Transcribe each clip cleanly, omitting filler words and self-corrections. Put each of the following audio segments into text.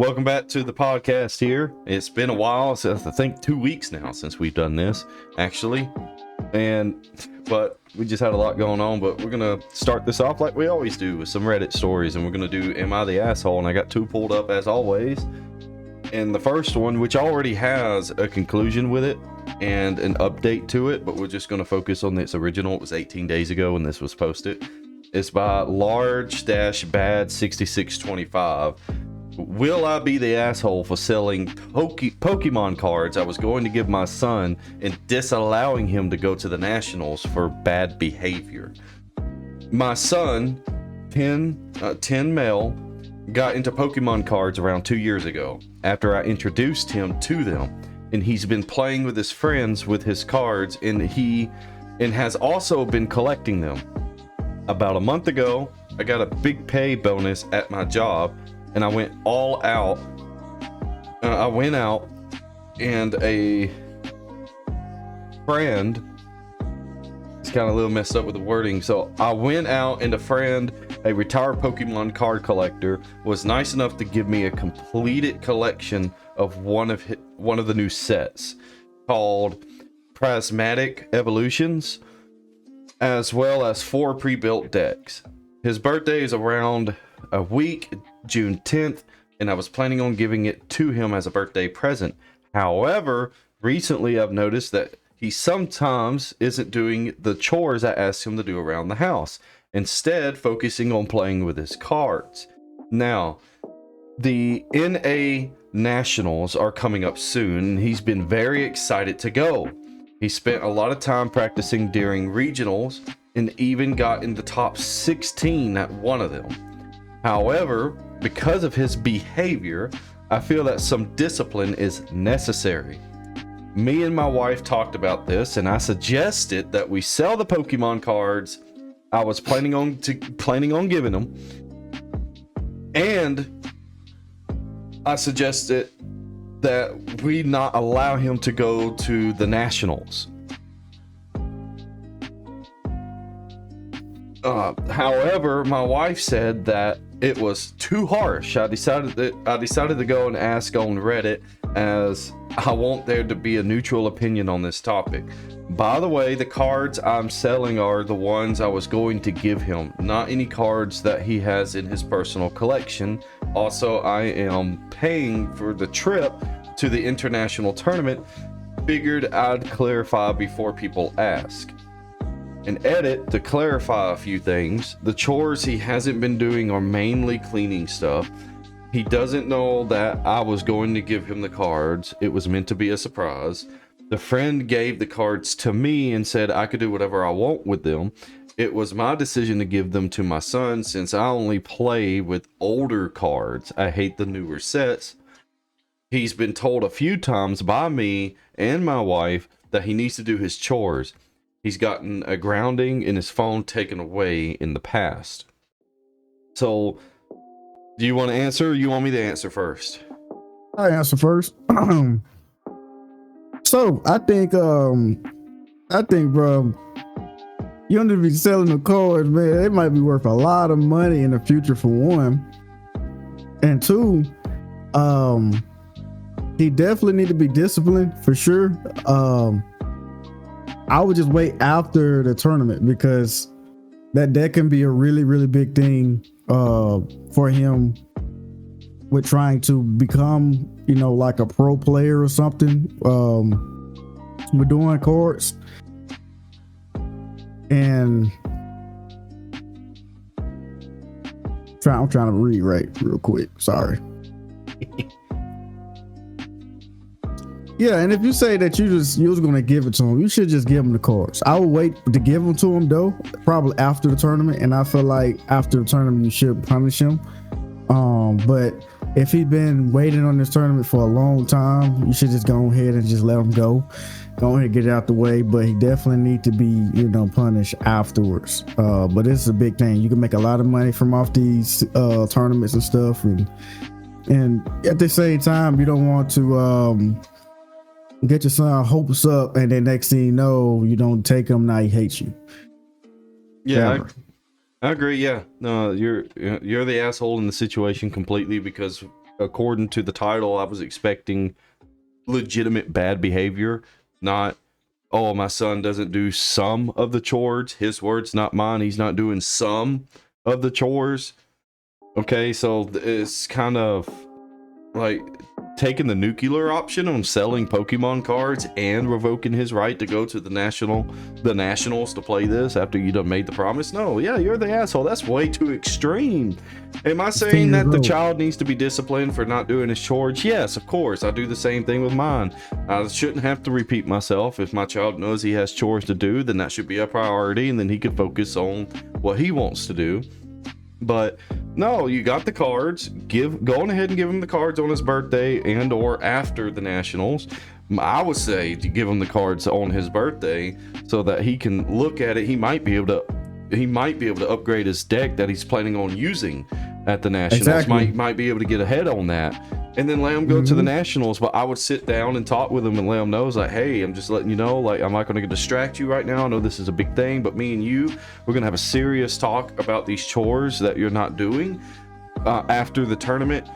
Welcome back to the podcast here. It's been a while, since, I think 2 weeks now since we've done this, actually. But we just had a lot going on, but we're going to start this off like we always do with some Reddit stories, and we're going to do Am I the Asshole? And I got two pulled up as always. And the first one, which already has a conclusion with it and an update to it, but we're just going to focus on its original. It was 18 days ago when this was posted. It's by large-bad6625. Will I be the asshole for selling Pokemon cards I was going to give my son and disallowing him to go to the Nationals for bad behavior? My son, 10 male, got into Pokemon cards around 2 years ago after I introduced him to them, and he's been playing with his friends with his cards, and has also been collecting them. About a month ago, I got a big pay bonus at my job, and I went all out. I went out, and a friend, it's kind of a little messed up with the wording, so I went out, and a friend, a retired Pokemon card collector, was nice enough to give me a completed collection of one of the new sets called Prismatic Evolutions, as well as 4 pre-built decks. His birthday is around a week, June 10th, and I was planning on giving it to him as a birthday present. However, recently I've noticed that he sometimes isn't doing the chores I asked him to do around the house, instead focusing on playing with his cards. Now, the NA Nationals are coming up soon, and he's been very excited to go. He spent a lot of time practicing during regionals and even got in the top 16 at one of them. However, because of his behavior, I feel that some discipline is necessary. Me and my wife talked about this, and I suggested that we sell the Pokemon cards I was planning on giving him, and I suggested that we not allow him to go to the Nationals. However, my wife said that it was too harsh. I decided to go and ask on Reddit, as I want there to be a neutral opinion on this topic. By the way, the cards I'm selling are the ones I was going to give him, not any cards that he has in his personal collection. Also, I am paying for the trip to the international tournament. Figured I'd clarify before people ask. An edit to clarify a few things. The chores he hasn't been doing are mainly cleaning stuff. He doesn't know that I was going to give him the cards. It was meant to be a surprise. The friend gave the cards to me and said I could do whatever I want with them. It was my decision to give them to my son since I only play with older cards. I hate the newer sets. He's been told a few times by me and my wife that he needs to do his chores. He's gotten a grounding and his phone taken away in the past. So, do you want to answer, or you want me to answer first? I answer first. So I think, bro, you don't need to be selling the cards, man. They might be worth a lot of money in the future, for one, and two, he definitely need to be disciplined for sure. I would just wait after the tournament, because that can be a really, really big thing for him with trying to become, like a pro player or something. We're doing cards, and I'm trying to read right real quick. Sorry. Yeah, and if you say that you was going to give it to him, you should just give him the cards. I would wait to give them to him, though, probably after the tournament, and I feel like after the tournament you should punish him. But if he's been waiting on this tournament for a long time, you should just go ahead and just let him go. Go ahead and get it out the way, but he definitely need to be, punished afterwards. But this is a big thing. You can make a lot of money from off these tournaments and stuff, and at the same time, you don't want to get your son hopes up, and then next thing you know, you don't take him, now he hates you. Yeah, I agree. Yeah, no, you're the asshole in the situation completely, because according to the title, I was expecting legitimate bad behavior, not, oh, my son doesn't do some of the chores. His words, not mine. He's not doing some of the chores. Okay, so it's kind of like taking the nuclear option on selling Pokemon cards and revoking his right to go to the nationals to play this after you done made the promise. No, yeah, you're the asshole. That's way too extreme. Am I saying that the child needs to be disciplined for not doing his chores? Yes, of course. I do the same thing with mine. I shouldn't have to repeat myself. If my child knows he has chores to do, then that should be a priority, and then he could focus on what he wants to do. But no, you got the cards. Go on ahead and give him the cards on his birthday and or after the nationals. I would say to give him the cards on his birthday so that he can look at it. He might be able to upgrade his deck that he's planning on using at the nationals. Exactly. Might be able to get ahead on that, and then let him go to the nationals. But I would sit down and talk with him and let him know, like, hey, I'm just letting you know, like, I'm not going to distract you right now. I know this is a big thing, but me and you, we're going to have a serious talk about these chores that you're not doing after the tournament.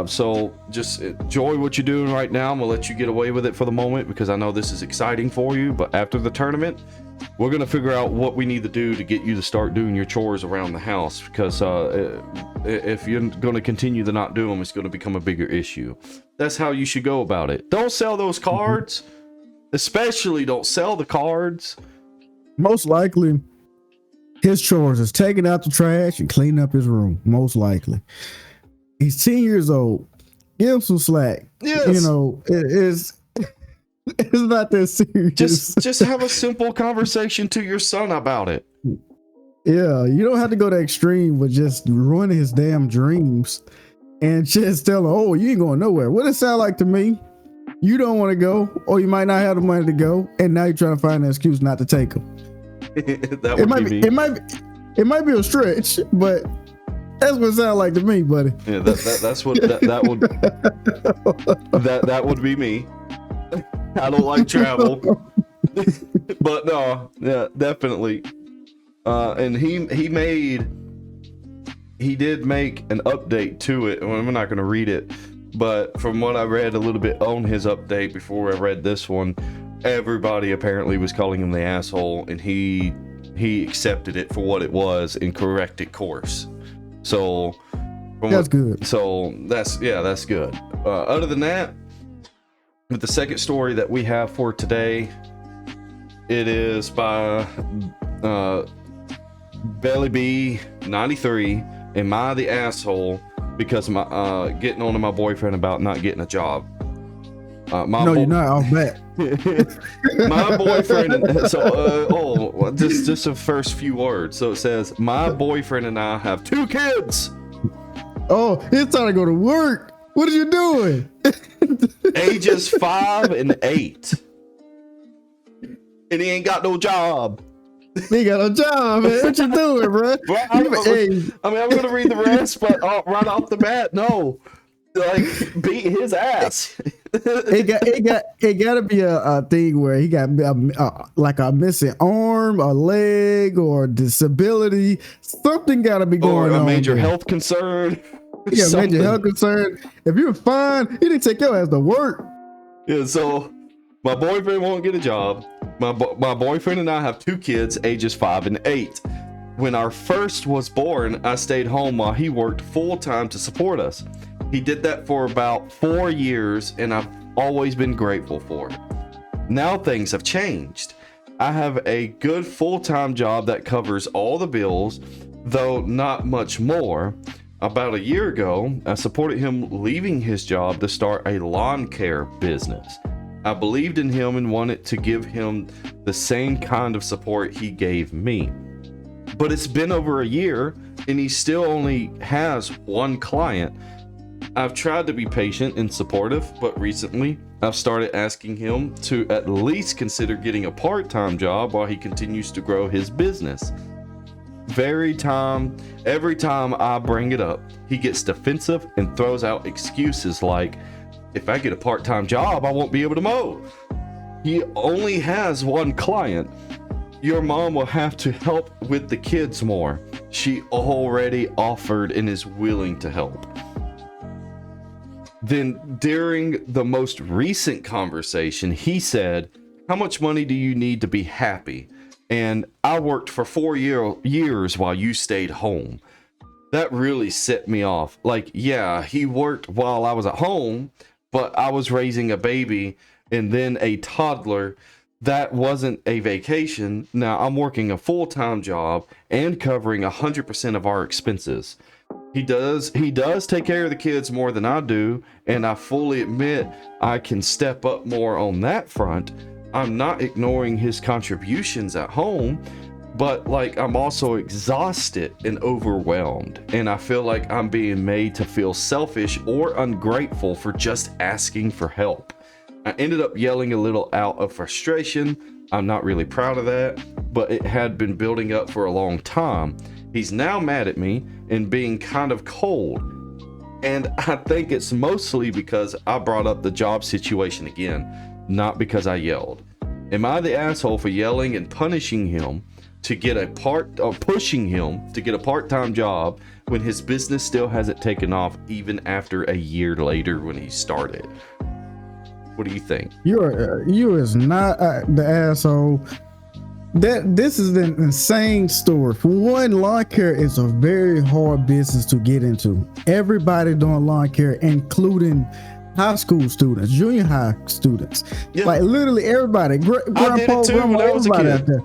So just enjoy what you're doing right now. I'm gonna let you get away with it for the moment because I know this is exciting for you, but after the tournament, we're gonna figure out what we need to do to get you to start doing your chores around the house, because if you're gonna continue to not do them, it's gonna become a bigger issue. That's how you should go about it. Don't sell those cards. Especially don't sell the cards. Most likely his chores is taking out the trash and cleaning up his room. Most likely. He's 10 years old. Give him some slack. Yes. You know, it's not that serious. Just have a simple conversation to your son about it. Yeah, you don't have to go to extreme with just ruining his damn dreams and just tell him, oh, you ain't going nowhere. What it sound like to me? You don't want to go, or you might not have the money to go, and now you're trying to find an excuse not to take him. That would be me. It might be a stretch, but that's what it sounds like to me, buddy. Yeah, that's what that would be me. I don't like travel, but no, yeah, definitely. And he did make an update to it. I'm not going to read it, but from what I read a little bit on his update before I read this one, everybody apparently was calling him the asshole, and he accepted it for what it was and corrected course. So that's good. So that's good. Other than that, with the second story that we have for today, it is by Belly B 93. Am I the asshole because my getting on to my boyfriend about not getting a job? You're not. I'll bet. My boyfriend. So, just the first few words. So it says, my boyfriend and I have 2 kids. Oh, it's time to go to work. What are you doing? Ages 5 and 8, and he ain't got no job. He got a job, man. What you doing, bro? Well, I'm gonna read the rest, but right off the bat, no. Like, beat his ass. it got to be a thing where he got like a missing arm, a leg, or disability. Something got to be going on. Or a major health concern. Yeah, major health concern. If you're fine, you didn't take your ass to work. Yeah, so my boyfriend won't get a job. My boyfriend and I have 2 kids, ages 5 and 8. When our first was born, I stayed home while he worked full time to support us. He did that for about 4 years, and I've always been grateful for it. Now things have changed. I have a good full-time job that covers all the bills, though not much more. About a year ago, I supported him leaving his job to start a lawn care business. I believed in him and wanted to give him the same kind of support he gave me. But it's been over a year, and he still only has 1 client. I've tried to be patient and supportive, but recently I've started asking him to at least consider getting a part-time job while he continues to grow his business. Every time I bring it up, he gets defensive and throws out excuses like, if I get a part-time job, I won't be able to mow. He only has 1 client. Your mom will have to help with the kids more. She already offered and is willing to help. Then during the most recent conversation, he said, how much money do you need to be happy? And I worked for 4 years while you stayed home. That really set me off. Like, yeah, he worked while I was at home, but I was raising a baby and then a toddler. That wasn't a vacation. Now I'm working a full-time job and covering 100% of our expenses. He does take care of the kids more than I do, and I fully admit I can step up more on that front. I'm not ignoring his contributions at home, but like I'm also exhausted and overwhelmed, and I feel like I'm being made to feel selfish or ungrateful for just asking for help. I ended up yelling a little out of frustration. I'm not really proud of that, but it had been building up for a long time. He's now mad at me and being kind of cold. And I think it's mostly because I brought up the job situation again, not because I yelled. Am I the asshole for yelling and punishing him to get pushing him to get a part-time job when his business still hasn't taken off even after a year later when he started? What do you think? You is not the asshole. This is an insane story. For one, lawn care is a very hard business to get into. Everybody doing lawn care, including high school students, junior high students. Yeah. Like literally everybody. Grandpa, grandma, everybody out there.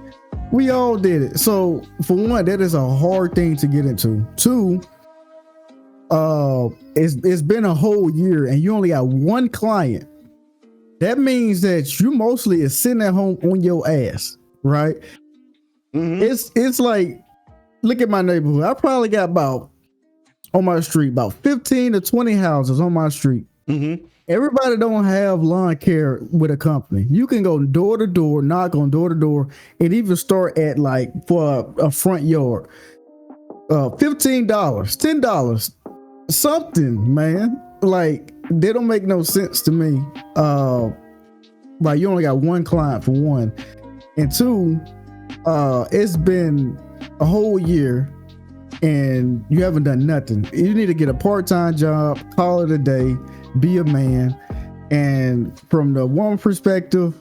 We all did it. So for one, that is a hard thing to get into. Two, it's been a whole year and you only got one client. That means that you mostly is sitting at home on your ass. Right. Mm-hmm. It's like, look at my neighborhood. I probably got about 15 to 20 houses on my street. Mm-hmm. Everybody don't have lawn care with a company. You can go door to door, knock on door to door, and even start at like for a front yard. $15, $10, something, man. Like they don't make no sense to me. Like you only got one client for one. And two, it's been a whole year and you haven't done nothing. You need to get a part-time job, call it a day, be a man. And from the woman perspective,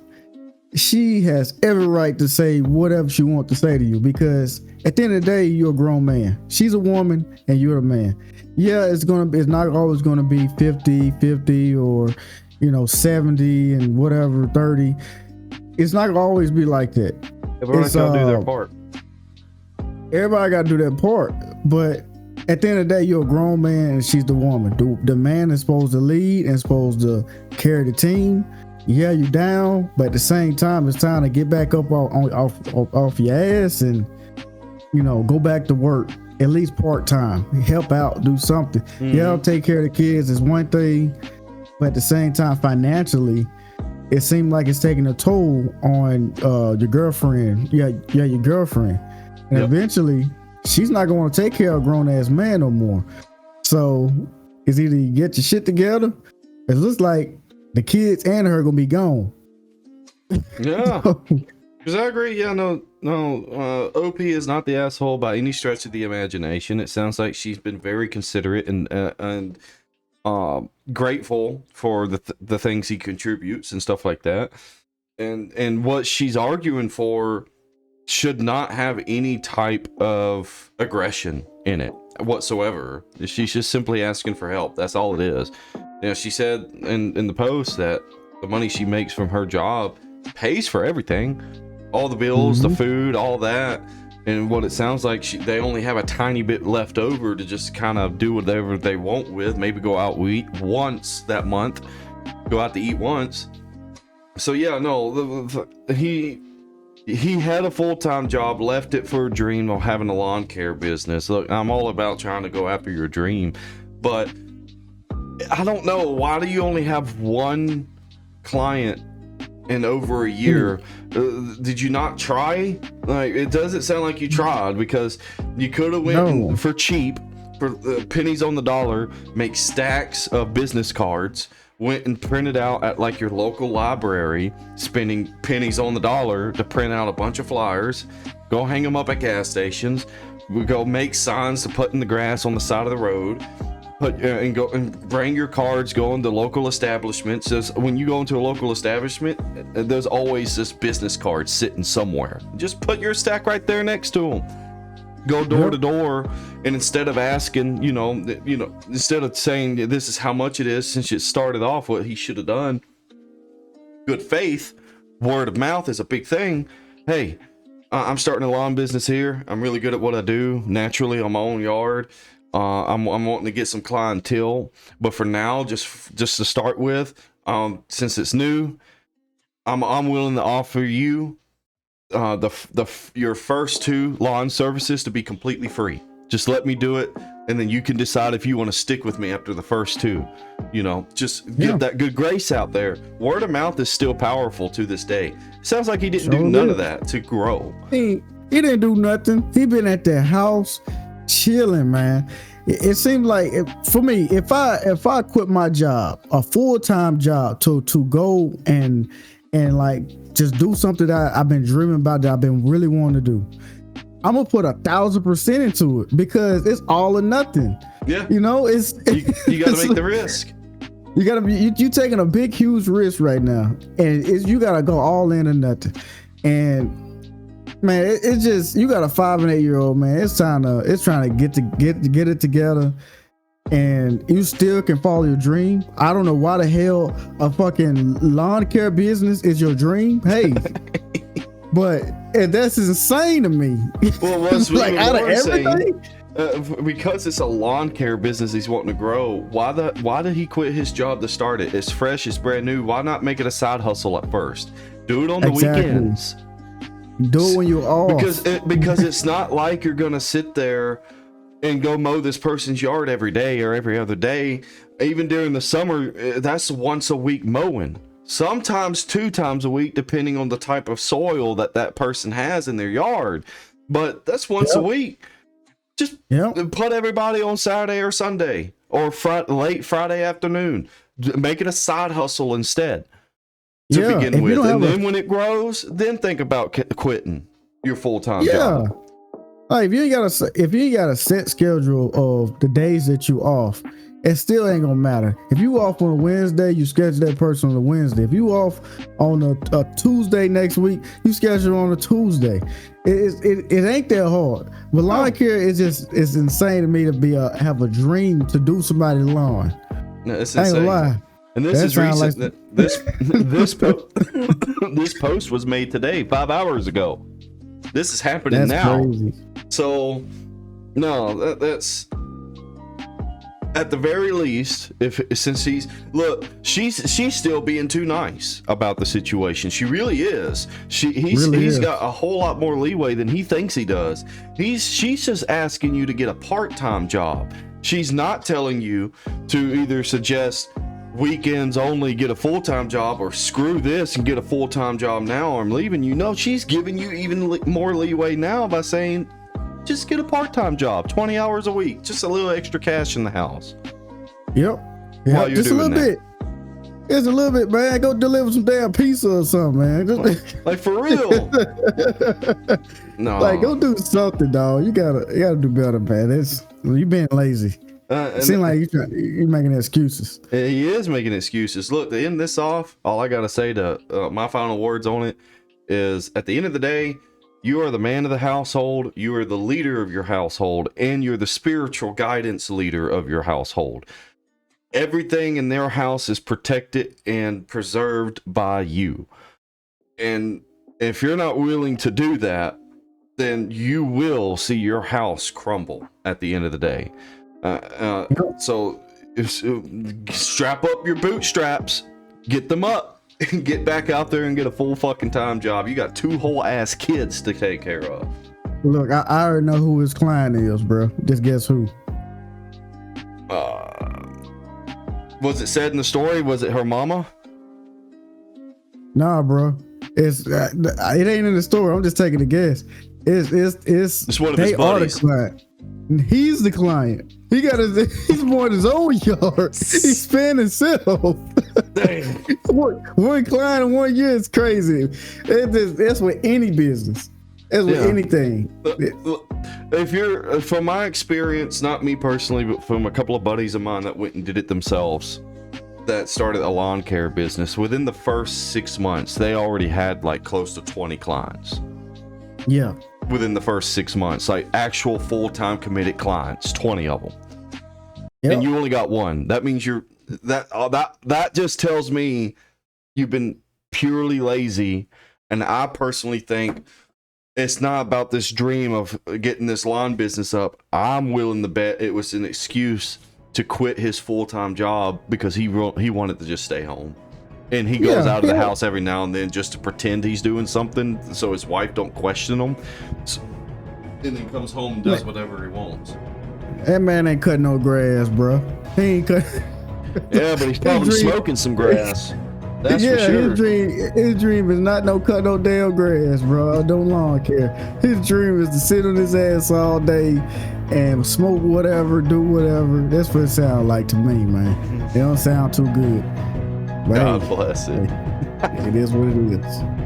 she has every right to say whatever she wants to say to you, because at the end of the day, you're a grown man. She's a woman and you're a man. Yeah, it's not always going to be 50-50 or, 70 and whatever, 30. It's not gonna always be like that. Everybody's gotta do their part. Everybody gotta do their part. But at the end of the day, you're a grown man and she's the woman. The man is supposed to lead and supposed to carry the team. Yeah, you down, but at the same time, it's time to get back up off your ass and go back to work. At least part-time. Help out, do something. Mm-hmm. Yeah, I'll take care of the kids is one thing, but at the same time, financially, it seemed like it's taking a toll on your girlfriend. Yeah, your girlfriend. And eventually, she's not going to take care of a grown-ass man no more. So, it's either you get your shit together, it looks like the kids and her going to be gone. Yeah. Because I agree. Yeah, no. OP is not the asshole by any stretch of the imagination. It sounds like she's been very considerate and grateful for the things he contributes and stuff like that, and what she's arguing for should not have any type of aggression in it whatsoever. She's just simply asking for help. That's all it is. She said in the post that the money she makes from her job pays for everything, all the bills, the food, all that. And what it sounds like, they only have a tiny bit left over to just kind of do whatever they want with. Maybe go out and eat once that month. Go out to eat once. So yeah, no, he had a full-time job, left it for a dream of having a lawn care business. Look, I'm all about trying to go after your dream, but I don't know. Why do you only have one client in over a year? Did you not try? Like, it doesn't sound like you tried, because you could have went for cheap, for pennies on the dollar, make stacks of business cards, went and printed out at like your local library, spending pennies on the dollar to print out a bunch of flyers, go hang them up at gas stations, we go make signs to put in the grass on the side of the road, and go and bring your cards, go into local establishments. Says when you go into a local establishment, there's always this business card sitting somewhere. Just put your stack right there next to them. Go door to door, and instead of asking, instead of saying this is how much it is, since it started off what he should have done, good faith, word of mouth is a big thing. Hey, I'm starting a lawn business here. I'm really good at what I do naturally on my own yard. I'm wanting to get some clientele, but for now, just to start with, since it's new, I'm willing to offer you your first 2 lawn services to be completely free. Just let me do it, and then you can decide if you want to stick with me after the first 2. Just get that good grace out there. Word of mouth is still powerful to this day. Sounds like he didn't do none of that to grow. He didn't do nothing. He been at their house chilling, man. It seemed like, for me, if I quit my job, a full-time job, to go and like just do something that I've been dreaming about, that I've been really wanting to do, I'm gonna put 1,000% into it, because it's all or nothing. Yeah, it's you gotta make the risk. You gotta be you taking a big huge risk right now, and you gotta go all in or nothing. And man, it's just, you got a 5 and 8 year old, man. It's trying to get it together, and you still can follow your dream. I don't know why the hell a fucking lawn care business is your dream. Hey, but that's insane to me. Well, what's like out of everything. Because it's a lawn care business he's wanting to grow. Why did he quit his job to start it? It's fresh, it's brand new. Why not make it a side hustle at first? Do it on the weekends. Do it when you're off. Because it's not like you're gonna sit there and go mow this person's yard every day or every other day. Even during the summer, that's once a week mowing. Sometimes 2 times a week, depending on the type of soil that person has in their yard. But that's once a week. Just put everybody on Saturday or Sunday or late Friday afternoon. Make it a side hustle instead to begin with. And then when it grows, then think about quitting your full-time job. Like if you ain't got a set schedule of the days that you off, it still ain't gonna matter. If you off on a Wednesday, you schedule that person on a Wednesday. If you off on a Tuesday next week, you schedule on a Tuesday. It ain't that hard. But lawn care is it's insane to me to have a dream to do somebody's lawn. No, it's insane. I ain't gonna lie. And this is recent. This post was made today, 5 hours ago. This is happening now. Crazy. So, no, that's at the very least. Since she's still being too nice about the situation. She really is. He's got a whole lot more leeway than he thinks he does. She's just asking you to get a part-time job. She's not telling you to either suggest weekends only, get a full-time job, or screw this and get a full-time job now or I'm leaving you. No, she's giving you even more leeway now by saying just get a part-time job, 20 hours a week, just a little extra cash in the house. Yep. Just a little bit. Just a little bit, man. Go deliver some damn pizza or something, man. Like for real. No. Like go do something, dog. You gotta do better, man. You being lazy. It seems like you're making excuses. He is making excuses. Look, to end this off, all I gotta say to my final words on it is, at the end of the day, you are the man of the household, you are the leader of your household, and you're the spiritual guidance leader of your household. Everything in their house is protected and preserved by you. And if you're not willing to do that, then you will see your house crumble at the end of the day. So strap up your bootstraps, get them up, and get back out there and get a full fucking time job. You got 2 whole ass kids to take care of. Look, I already know who his client is, bro. Just guess who. Was it said in the story? Was it her mama? Nah, bro. It ain't in the story. I'm just taking a guess. It's one of his buddies. The client. He's the client. He's more in his own yard. He's paying himself. Damn. One client in 1 year is crazy. That's with any business. That's with anything. if you're, from my experience, not me personally, but from a couple of buddies of mine that went and did it themselves, that started a lawn care business, within the first 6 months, they already had like close to 20 clients. Yeah. Within the first 6 months, like actual full-time committed clients, 20 of them. Yep. And you only got one. That means that just tells me you've been purely lazy. And I personally think it's not about this dream of getting this lawn business up. I'm willing to bet it was an excuse to quit his full-time job because he wanted to just stay home. And he goes out of the house every now and then just to pretend he's doing something so his wife don't question him. And then comes home and does whatever he wants. That man ain't cutting no grass, bro. He ain't cut. Yeah, but he's probably smoking some grass. That's for sure. His dream is not no cut no damn grass, bro. Don't lawn care. His dream is to sit on his ass all day and smoke whatever, do whatever. That's what it sounds like to me, man. It don't sound too good. But God bless it. It is what it is.